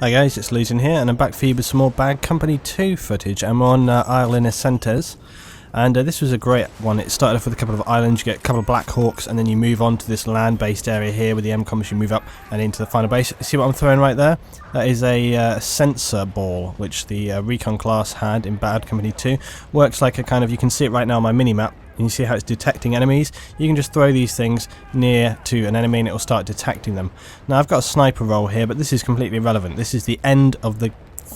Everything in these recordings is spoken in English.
Hi guys, it's Losing here, and I'm back for you with some more Bad Company 2 footage. I'm on Isle in Ascentes, and this was a great one. It started off with a couple of islands, you get a couple of Blackhawks, and then you move on to this land-based area here with the M-coms. You move up and into the final base. See what I'm throwing right there? That is a sensor ball, which the Recon class had in Bad Company 2. Works like a kind of, you can see it right now on my mini-map. And you see how it's detecting enemies. You can just throw these things near to an enemy and it will start detecting them. Now I've got a sniper role here, but this is completely irrelevant. This is the end of the,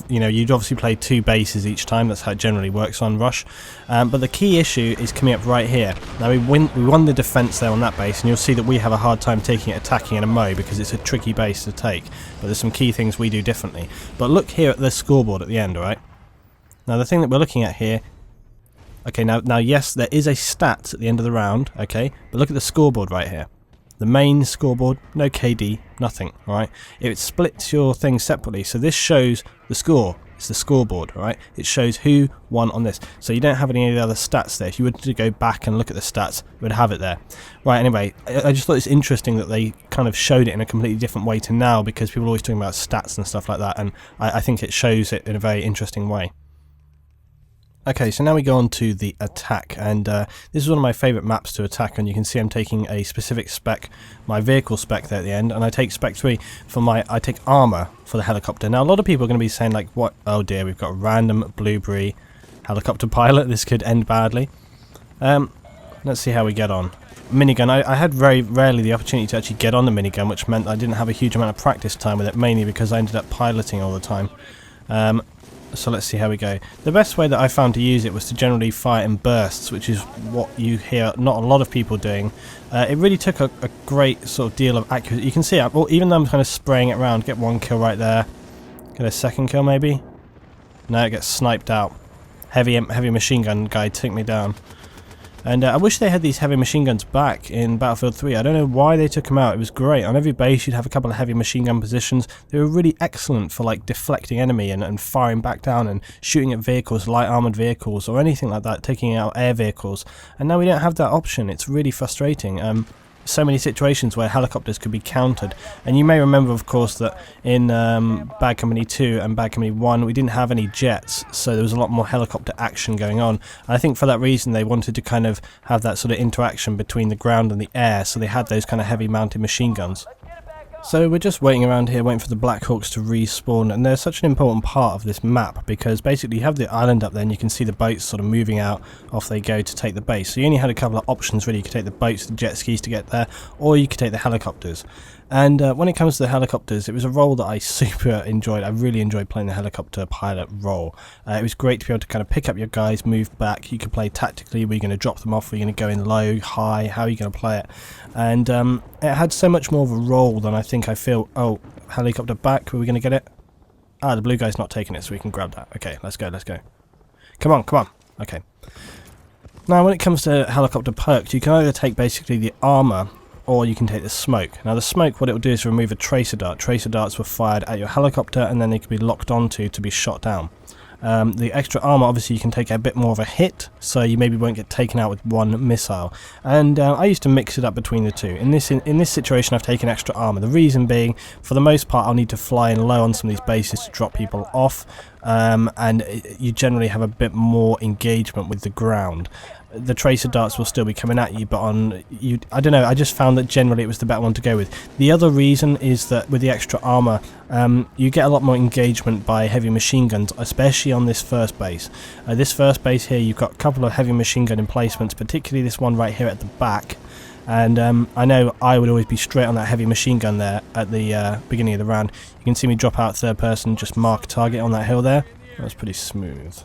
you'd obviously play 2 bases each time. That's how it generally works on Rush. But the key issue is coming up right here. Now we won the defense there on that base, and you'll see that we have a hard time taking it, attacking in a Mo, because it's a tricky base to take. But there's some key things we do differently. But look here at the scoreboard at the end, alright? Now the thing that we're looking at here, okay, now yes, there is a stat at the end of the round, okay, but look at the scoreboard right here. The main scoreboard, no KD, nothing, alright? It splits your thing separately, so this shows the score. It's the scoreboard, alright? It shows who won on this. So you don't have any of the other stats there. If you were to go back and look at the stats, you would have it there. Right, anyway, I just thought it's interesting that they kind of showed it in a completely different way to now, because people are always talking about stats and stuff like that, and I think it shows it in a very interesting way. Okay, so now we go on to the attack, and this is one of my favourite maps to attack, and you can see I'm taking a specific spec, my vehicle spec there at the end, and I take spec 3 for I take armour for the helicopter. Now a lot of people are going to be saying like, what, oh dear, we've got a random blueberry helicopter pilot, this could end badly. Let's see how we get on. Minigun, I had very rarely the opportunity to actually get on the minigun, which meant I didn't have a huge amount of practice time with it, mainly because I ended up piloting all the time. So let's see how we go. The best way that I found to use it was to generally fire in bursts, which is what you hear not a lot of people doing. It really took a great sort of deal of accuracy. You can see, even though I'm kind of spraying it around, get 1 kill right there. Get a 2nd kill maybe? No, it gets sniped out. Heavy machine gun guy took me down. And I wish they had these heavy machine guns back in Battlefield 3. I don't know why they took them out. It was great. On every base you'd have a couple of heavy machine gun positions. They were really excellent for like deflecting enemy and firing back down and shooting at vehicles, light armoured vehicles or anything like that, taking out air vehicles. And now we don't have that option. It's really frustrating. So many situations where helicopters could be countered, and you may remember of course that in Bad Company 2 and Bad Company 1 we didn't have any jets, so there was a lot more helicopter action going on. And I think for that reason they wanted to kind of have that sort of interaction between the ground and the air, so they had those kind of heavy mounted machine guns. So we're just waiting around here, waiting for the Blackhawks to respawn, and they're such an important part of this map because basically you have the island up there and you can see the boats sort of moving out, off they go to take the base. So you only had a couple of options really. You could take the boats, the jet skis to get there, or you could take the helicopters. And when it comes to the helicopters, it was a role that I super enjoyed. I really enjoyed playing the helicopter pilot role. It was great to be able to kind of pick up your guys, move back. You could play tactically. Were you going to drop them off? Were you going to go in low, high? How are you going to play it? And it had so much more of a role than I think I feel. Oh, helicopter back. Were we going to get it? Ah, the blue guy's not taking it, so we can grab that. Okay, let's go, let's go. Come on, come on. Okay. Now, when it comes to helicopter perks, you can either take basically the armour, or you can take the smoke. Now the smoke, what it will do is remove a tracer dart. Tracer darts were fired at your helicopter and then they could be locked onto to be shot down. The extra armour, obviously you can take a bit more of a hit, so you maybe won't get taken out with 1 missile. And I used to mix it up between the two. In this situation I've taken extra armour. The reason being, for the most part I'll need to fly in low on some of these bases to drop people off, and you generally have a bit more engagement with the ground. The tracer darts will still be coming at you, but I don't know, I just found that generally it was the better one to go with. The other reason is that with the extra armour, you get a lot more engagement by heavy machine guns, especially on this first base. This first base here, you've got a couple of heavy machine gun emplacements, particularly this one right here at the back. And I know I would always be straight on that heavy machine gun there at the beginning of the round. You can see me drop out 3rd person, just mark a target on that hill there. That was pretty smooth.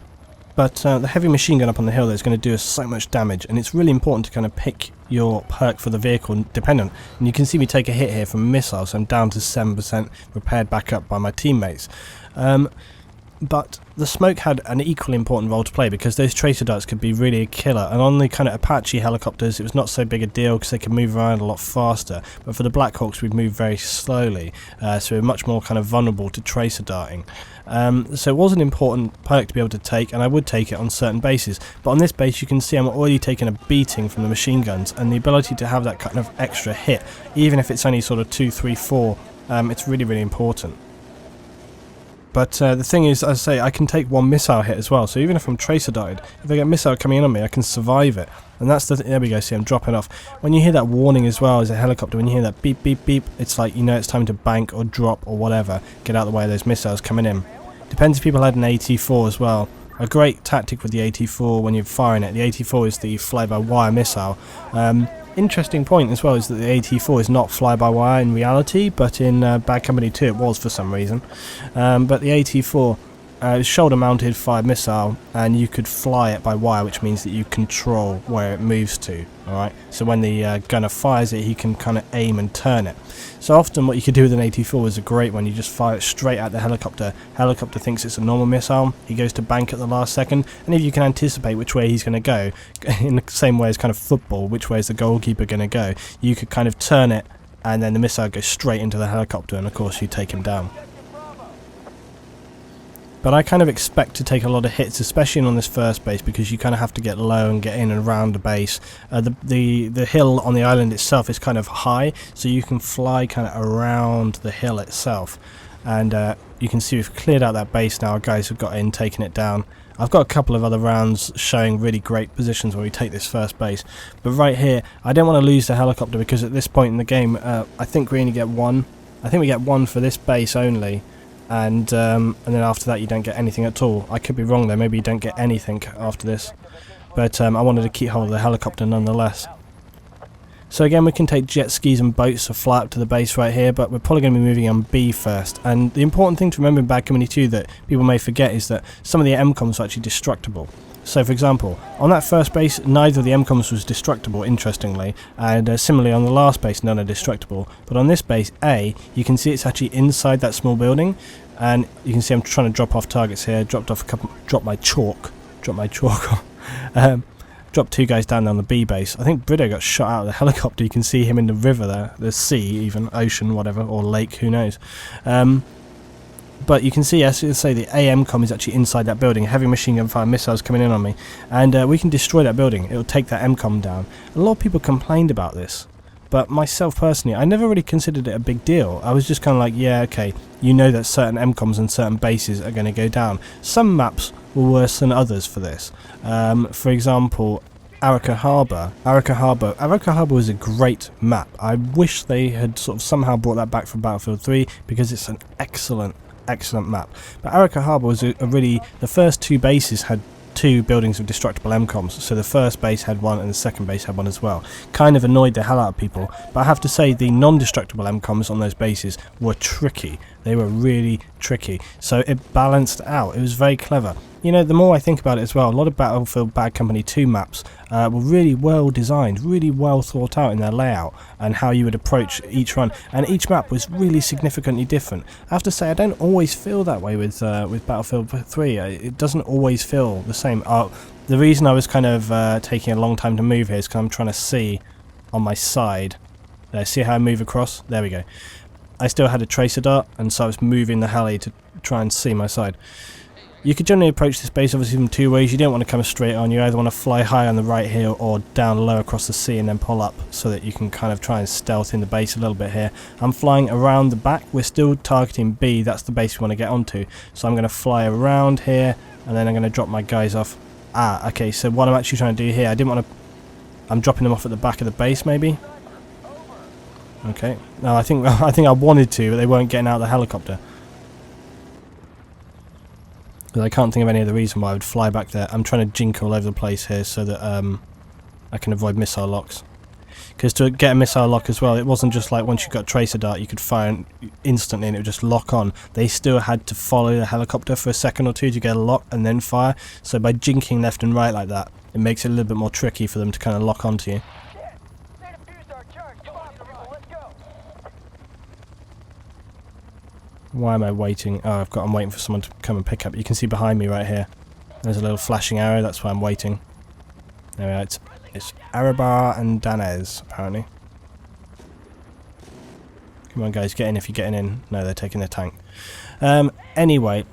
But the heavy machine gun up on the hill there is going to do us so much damage, and it's really important to kind of pick your perk for the vehicle dependent. And you can see me take a hit here from missiles, so I'm down to 7%, repaired back up by my teammates. But the smoke had an equally important role to play because those tracer darts could be really a killer, and on the kind of Apache helicopters it was not so big a deal because they could move around a lot faster, but for the Blackhawks we'd move very slowly, so we're much more kind of vulnerable to tracer darting. So it was an important perk to be able to take, and I would take it on certain bases, but on this base you can see I'm already taking a beating from the machine guns, and the ability to have that kind of extra hit, even if it's only sort of 2, 3, 4, it's really, really important. But the thing is, as I say, I can take one missile hit as well. So even if I'm tracer died, if I get a missile coming in on me, I can survive it. And that's the there we go. See, I'm dropping off. When you hear that warning as well as a helicopter, when you hear that beep beep beep, it's like you know it's time to bank or drop or whatever. Get out of the way of those missiles coming in. Depends if people had an AT-4 as well. A great tactic with the AT-4 when you're firing it. The AT-4 is the fly-by-wire missile. Interesting point as well is that the AT-4 is not fly-by-wire in reality, but in Bad Company 2 it was for some reason. But the AT-4 is shoulder-mounted fire missile, and you could fly it by wire, which means that you control where it moves to. Alright, so when the gunner fires it, he can kind of aim and turn it. So often what you could do with an AT-4 is a great one. You just fire it straight at the helicopter. Helicopter thinks it's a normal missile. He goes to bank at the last second, and if you can anticipate which way he's going to go, in the same way as kind of football, which way is the goalkeeper going to go, you could kind of turn it, and then the missile goes straight into the helicopter, and of course you take him down. But I kind of expect to take a lot of hits, especially on this first base, because you kind of have to get low and get in and around the base. The hill on the island itself is kind of high, so you can fly kind of around the hill itself. And you can see we've cleared out that base now. Our guys have got in, taken it down. I've got a couple of other rounds showing really great positions where we take this first base. But right here, I don't want to lose the helicopter, because at this point in the game, I think we only get one. I think we get one for this base only. And then after that you don't get anything at all. I could be wrong there, maybe you don't get anything after this. But I wanted to keep hold of the helicopter nonetheless. So again, we can take jet skis and boats to fly up to the base right here, but we're probably going to be moving on B first. And the important thing to remember in Bad Company 2 that people may forget is that some of the MCOMs are actually destructible. So for example, on that first base, neither of the MCOMs was destructible, interestingly, and similarly on the last base, none are destructible. But on this base, A, you can see it's actually inside that small building, and you can see I'm trying to drop off targets here. Dropped off a couple, dropped my chalk, dropped two guys down on the B base. I think Brido got shot out of the helicopter. You can see him in the river there, the sea, even ocean, whatever, or lake, who knows. But you can see, as I say, the AMCOM is actually inside that building. Heavy machine gun fire missiles coming in on me, and we can destroy that building. It will take that MCOM down. A lot of people complained about this, but myself personally, I never really considered it a big deal. I was just kind of like, yeah, okay, you know that certain MCOMs and certain bases are going to go down. Some maps were worse than others for this. For example, Arica Harbour. Arica Harbour was a great map. I wish they had sort of somehow brought that back from Battlefield 3, because it's an excellent map. But Arica Harbour was a really, the first two bases had two buildings of destructible MCOMs, so the first base had one and the second base had one as well. Kind of annoyed the hell out of people, but I have to say the non-destructible MCOMs on those bases were tricky. They were really tricky, so it balanced out. It was very clever. You know, the more I think about it as well, a lot of Battlefield Bad Company 2 maps were really well designed, really well thought out in their layout and how you would approach each run, and each map was really significantly different. I have to say, I don't always feel that way with Battlefield 3. It doesn't always feel the same. The reason I was kind of taking a long time to move here is because I'm trying to see on my side. There, see how I move across? There we go. I still had a tracer dart, and so I was moving the heli to try and see my side. You could generally approach this base obviously from two ways. You don't want to come straight on. You either want to fly high on the right here or down low across the sea and then pull up, so that you can kind of try and stealth in the base a little bit here. I'm flying around the back. We're still targeting B. That's the base we want to get onto. So I'm going to fly around here, and then I'm going to drop my guys off. Okay, so what I'm actually trying to do here, I didn't want to... I'm dropping them off at the back of the base, maybe? Okay. No, I think I wanted to, but they weren't getting out of the helicopter. Because I can't think of any other reason why I would fly back there. I'm trying to jink all over the place here so that I can avoid missile locks. Because to get a missile lock as well, it wasn't just like once you got tracer dart you could fire instantly and it would just lock on. They still had to follow the helicopter for a second or two to get a lock and then fire. So by jinking left and right like that, it makes it a little bit more tricky for them to kind of lock onto you. Why am I waiting? Oh, I'm waiting for someone to come and pick up. You can see behind me right here. There's a little flashing arrow, that's why I'm waiting. There we are, it's Arabar and Danez, apparently. Come on guys, get in if you're getting in. No, they're taking the tank. Anyway,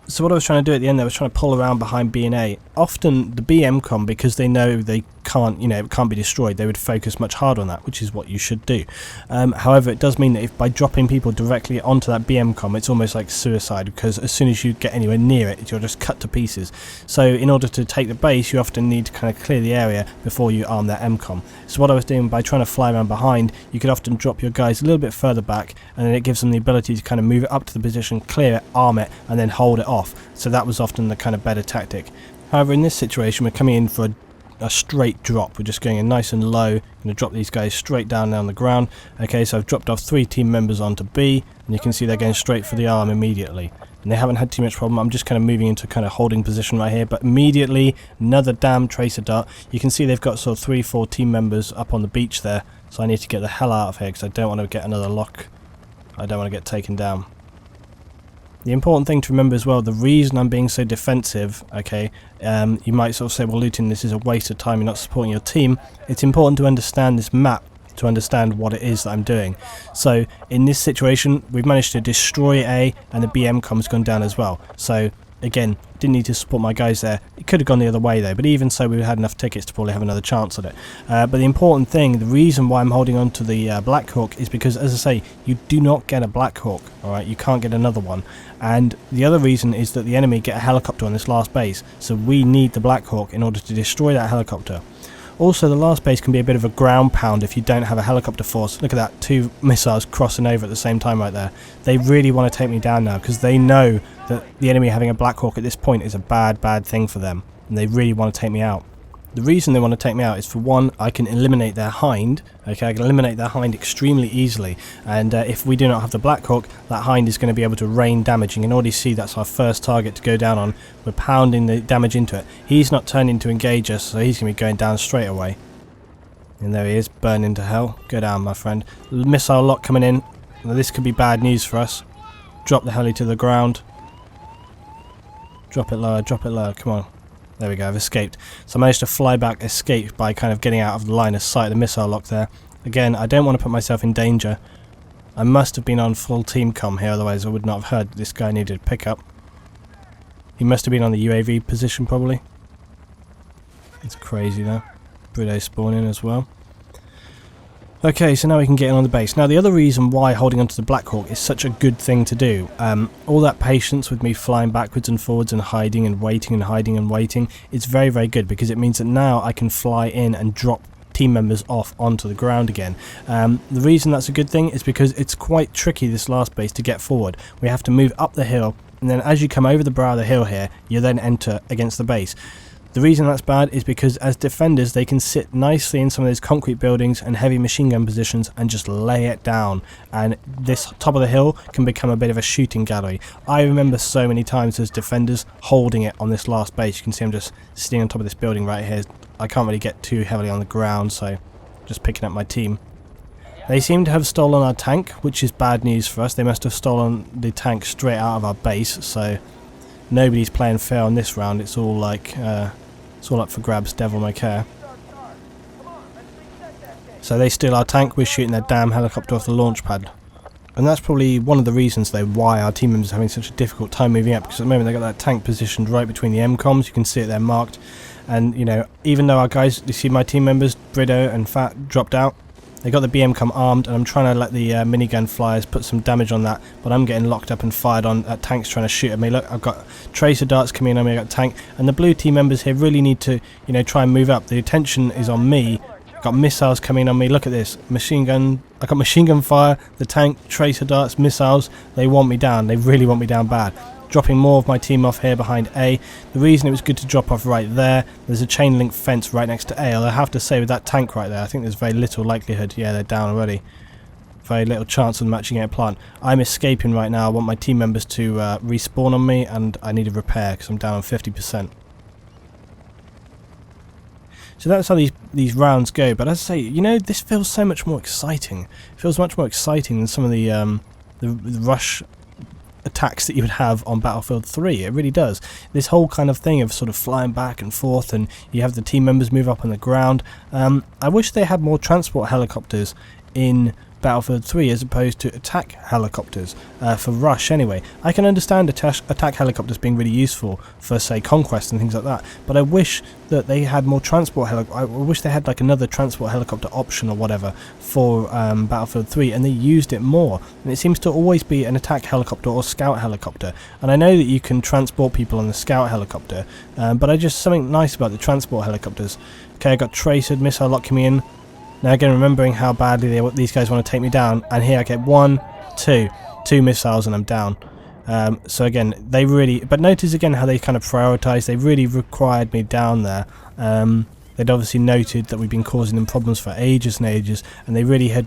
so what I was trying to do at the end there was trying to pull around behind B and A. Often the BMCOM, because they know they can't, it can't be destroyed, they would focus much harder on that, which is what you should do. However, it does mean that if by dropping people directly onto that BM com, it's almost like suicide, because as soon as you get anywhere near it, you're just cut to pieces. So in order to take the base, you often need to kind of clear the area before you arm that MCOM. So what I was doing by trying to fly around behind, you could often drop your guys a little bit further back, and then it gives them the ability to kind of move it up to the position, clear it, arm it, and then hold it off. So that was often the kind of better tactic. However, in this situation, we're coming in for a straight drop. We're just going in nice and low. I'm going to drop these guys straight down on the ground. Okay, so I've dropped off 3 team members onto B, and you can see they're going straight for the arm immediately. And they haven't had too much problem. I'm just kind of moving into kind of holding position right here, but immediately another damn tracer dart. You can see they've got sort of 3-4 team members up on the beach there, so I need to get the hell out of here because I don't want to get another lock. I don't want to get taken down. The important thing to remember as well, the reason I'm being so defensive, okay, you might sort of say, well, Luton, this is a waste of time, you're not supporting your team. It's important to understand this map to understand what it is that I'm doing. So in this situation, we've managed to destroy A, and the BM com's gone down as well. So again, didn't need to support my guys there. It could have gone the other way though, but even so, we had enough tickets to probably have another chance at it. But the important thing, the reason why I'm holding on to the Blackhawk is because, as I say, you do not get a Blackhawk, alright? You can't get another one. And the other reason is that the enemy get a helicopter on this last base, so we need the Blackhawk in order to destroy that helicopter. Also, the last base can be a bit of a ground pound if you don't have a helicopter force. Look at that, 2 missiles crossing over at the same time right there. They really want to take me down now because they know that the enemy having a Blackhawk at this point is a bad thing for them, and they really want to take me out. The reason they want to take me out is, for one, I can eliminate their hind. Okay, I can eliminate their hind extremely easily, and if we do not have the Blackhawk, that hind is going to be able to rain damage. You can already see that's our first target to go down on. We're pounding the damage into it. He's not turning to engage us, so he's going to be going down straight away. And there he is, burn into hell. Go down, my friend. Missile lock coming in. Now, this could be bad news for us. Drop the heli to the ground. Drop it lower, come on. There we go, I've escaped. So I managed to fly back, escape by kind of getting out of the line of sight of the missile lock there. Again, I don't want to put myself in danger. I must have been on full team comm here, otherwise I would not have heard that this guy needed pickup. He must have been on the UAV position probably. It's crazy though. Brido spawning as well. Okay, so now we can get in on the base. Now, the other reason why holding onto the Blackhawk is such a good thing to do, all that patience with me flying backwards and forwards and hiding and waiting and hiding and waiting, it's very good because it means that now I can fly in and drop team members off onto the ground again. The reason that's a good thing is because it's quite tricky, this last base, to get forward. We have to move up the hill, and then as you come over the brow of the hill here, you then enter against the base. The reason that's bad is because as defenders they can sit nicely in some of those concrete buildings and heavy machine gun positions and just lay it down, and this top of the hill can become a bit of a shooting gallery. I remember so many times as defenders holding it on this last base. You can see I'm just sitting on top of this building right here. I can't really get too heavily on the ground, so just picking up my team. They seem to have stolen our tank, which is bad news for us. They must have stolen the tank straight out of our base, so nobody's playing fair on this round. It's all like it's all up for grabs, devil may care. So they steal our tank, we're shooting their damn helicopter off the launch pad. And that's probably one of the reasons though why our team members are having such a difficult time moving up, because at the moment they've got that tank positioned right between the MCOMs. You can see it there marked, and even though our guys, you see my team members Brido and Fat dropped out, they got the BM-com armed, and I'm trying to let the minigun flyers put some damage on that, but I'm getting locked up and fired on at tanks trying to shoot at me. Look, I've got tracer darts coming in on me, I've got tank, and the blue team members here really need to, try and move up. The attention is on me. I've got missiles coming on me. Look at this, machine gun. I got machine gun fire, the tank, tracer darts, missiles. They want me down. They really want me down bad. Dropping more of my team off here behind A. The reason it was good to drop off right there, there's a chain link fence right next to A, although I have to say with that tank right there, I think there's very little likelihood. Yeah, they're down already. Very little chance of matching a plant. I'm escaping right now. I want my team members to respawn on me, and I need a repair because I'm down on 50%. So that's how these rounds go. But as I say, this feels so much more exciting. It feels much more exciting than some of the rush attacks that you would have on Battlefield 3. It really does. This whole kind of thing of sort of flying back and forth, and you have the team members move up on the ground. I wish they had more transport helicopters in Battlefield 3 as opposed to attack helicopters, for rush anyway. I can understand attack helicopters being really useful for, say, conquest and things like that, but I wish that they had more transport I wish they had like another transport helicopter option or whatever for Battlefield 3, and they used it more. And it seems to always be an attack helicopter or scout helicopter, and I know that you can transport people on the scout helicopter, but I just something nice about the transport helicopters. Okay, I got Tracer missile locking me in. Now again, remembering how badly these guys want to take me down, and here I get two missiles and I'm down. So again, they really, but notice again how they kind of prioritise. They really required me down there. They'd obviously noted that we've been causing them problems for ages and ages, and they really had,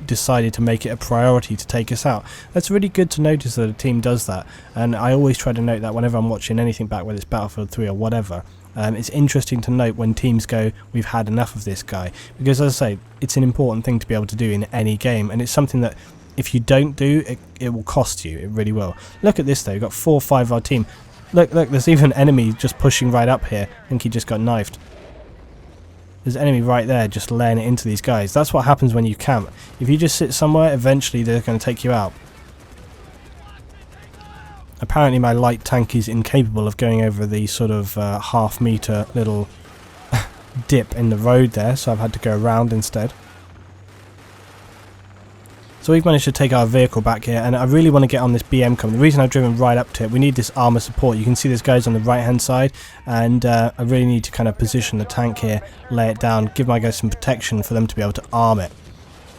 decided to make it a priority to take us out. That's really good to notice that a team does that, and I always try to note that whenever I'm watching anything back, whether it's Battlefield 3 or whatever. It's interesting to note when teams go, we've had enough of this guy, because as I say, it's an important thing to be able to do in any game, and it's something that if you don't do, it will cost you. It really will. Look at this though, we've got 4 or 5 of our team. Look, there's even an enemy just pushing right up here. I think he just got knifed. There's an enemy right there just laying it into these guys. That's what happens when you camp. If you just sit somewhere, eventually they're going to take you out. Apparently my light tank is incapable of going over the sort of half-meter little dip in the road there, so I've had to go around instead. So we've managed to take our vehicle back here, and I really want to get on this BM coming. The reason I've driven right up to it, we need this armor support. You can see there's guys on the right hand side, and I really need to kind of position the tank here, lay it down, give my guys some protection for them to be able to arm it.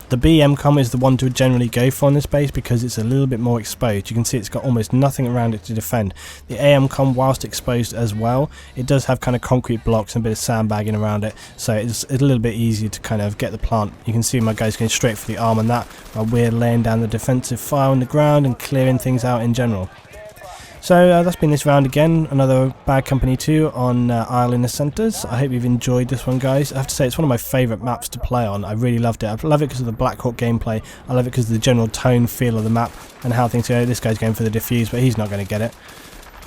The BM com is the one to generally go for on this base because it's a little bit more exposed. You can see it's got almost nothing around it to defend. The AM com, whilst exposed as well, it does have kind of concrete blocks and a bit of sandbagging around it, so it's a little bit easier to kind of get the plant. You can see my guys going straight for the arm on that, while we're laying down the defensive fire on the ground and clearing things out in general. So that's been this round again, another Bad Company 2 on Isle in the Centres. I hope you've enjoyed this one, guys. I have to say it's one of my favourite maps to play on. I really loved it. I love it because of the Blackhawk gameplay. I love it because of the general tone, feel of the map and how things go. This guy's going for the defuse, but he's not going to get it.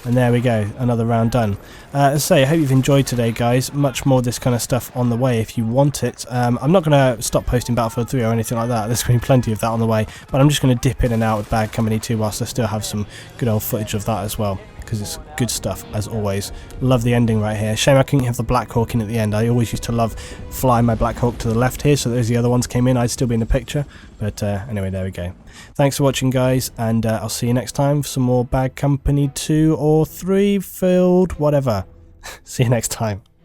And there we go, another round done. As I say, I hope you've enjoyed today, guys. Much more of this kind of stuff on the way if you want it. I'm not going to stop posting Battlefield 3 or anything like that. There's going to be plenty of that on the way. But I'm just going to dip in and out with Bad Company 2 whilst I still have some good old footage of that as well, because it's good stuff as always. Love the ending right here. Shame I couldn't have the Blackhawk in at the end. I always used to love flying my Blackhawk to the left here, so those the other ones came in, I'd still be in the picture. But anyway, there we go. Thanks for watching, guys, and I'll see you next time for some more Bad Company 2 or 3 filled whatever. See you next time.